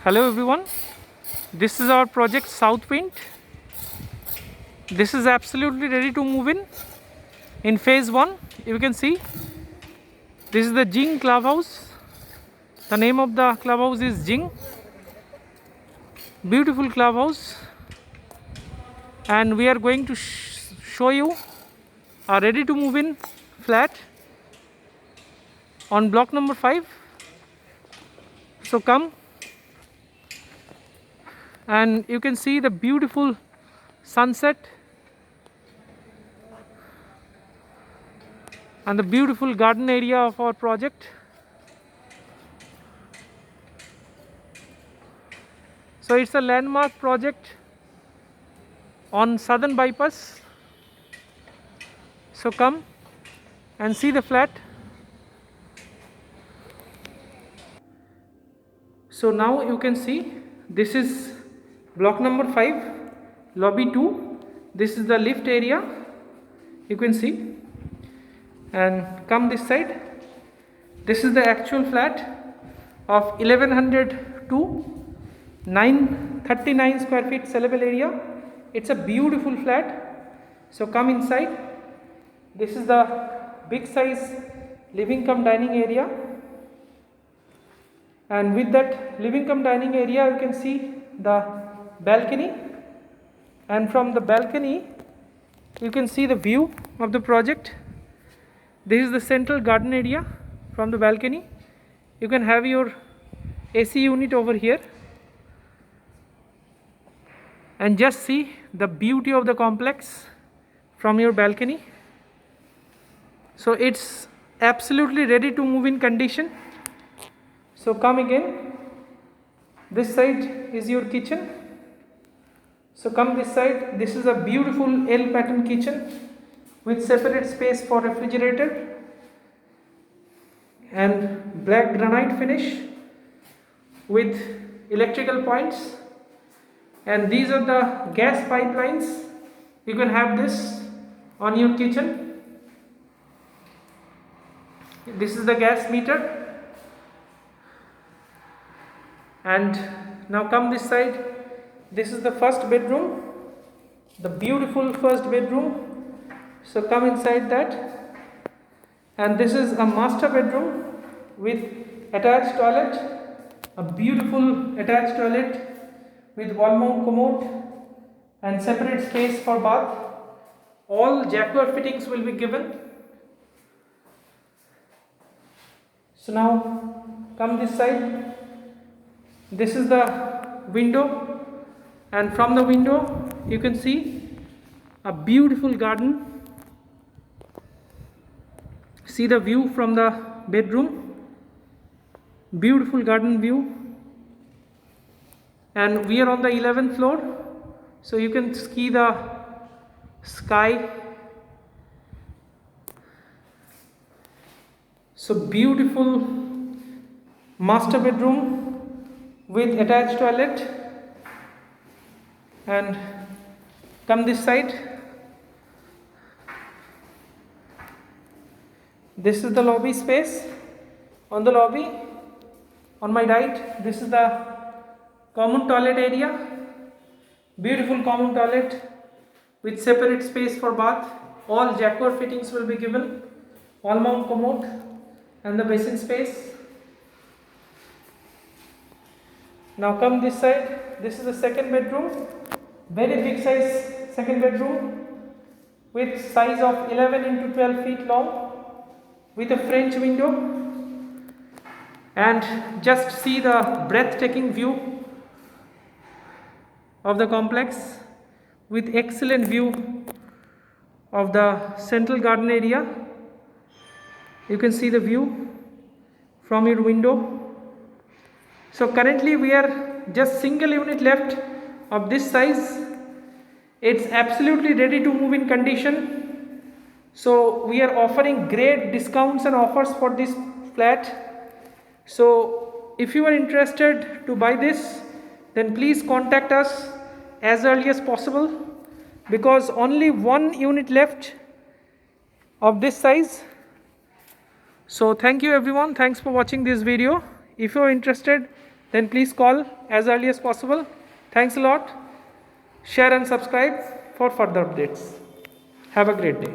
Hello everyone, this is our project South Wind. This is absolutely ready to move in phase 1. You can see this is the Jing clubhouse. The name of the clubhouse is Jing. Beautiful clubhouse, and we are going to show you a ready to move in flat on block number 5. So come, and you can see the beautiful sunset and the beautiful garden area of our project. So it's a landmark project on Southern Bypass. So come and see the flat. So now you can see this is block number 5, lobby 2. This is the lift area, you can see. And come this side. This is the actual flat of 1102, 939 square feet sellable area. It's a beautiful flat. So come inside. This is the big size living cum dining area, and with that living cum dining area you can see the balcony, and from the balcony you can see the view of the project. This is the central garden area. From the balcony you can have your AC unit over here, and just see the beauty of the complex from your balcony. So it's absolutely ready to move in condition. So come again. This side is your kitchen. So come this side. This is a beautiful L pattern kitchen with separate space for refrigerator and black granite finish with electrical points. And these are the gas pipelines. You can have this on your kitchen. This is the gas meter. And now come this side. This is the first bedroom, the beautiful first bedroom. So come inside that. And this is a master bedroom with attached toilet, a beautiful attached toilet with wall mount commode and separate space for bath. All Jacquard fittings will be given. So now come this side. This is the window, and from the window you can see a beautiful garden. See the view from the bedroom, beautiful garden view. And we are on the 11th floor, so you can see the sky. So beautiful master bedroom with attached toilet. And come this side. This is the lobby space. On the lobby, on my right, this is the common toilet area. Beautiful common toilet with separate space for bath. All Jacquard fittings will be given. Wall mount commode and the basin space. Now come this side. This is the second bedroom. Very big size second bedroom with size of 11 into 12 feet long with a French window. And just see the breathtaking view of the complex with excellent view of the central garden area. You can see the view from your window. So currently we are just single unit left of this size. It's absolutely ready to move in condition. So we are offering great discounts and offers for this flat. So if you are interested to buy this, then please contact us as early as possible, because only one unit left of this size. So thank you everyone. Thanks for watching this video. If you are interested, then please call as early as possible. Thanks a lot. Share and subscribe for further updates. Have a great day.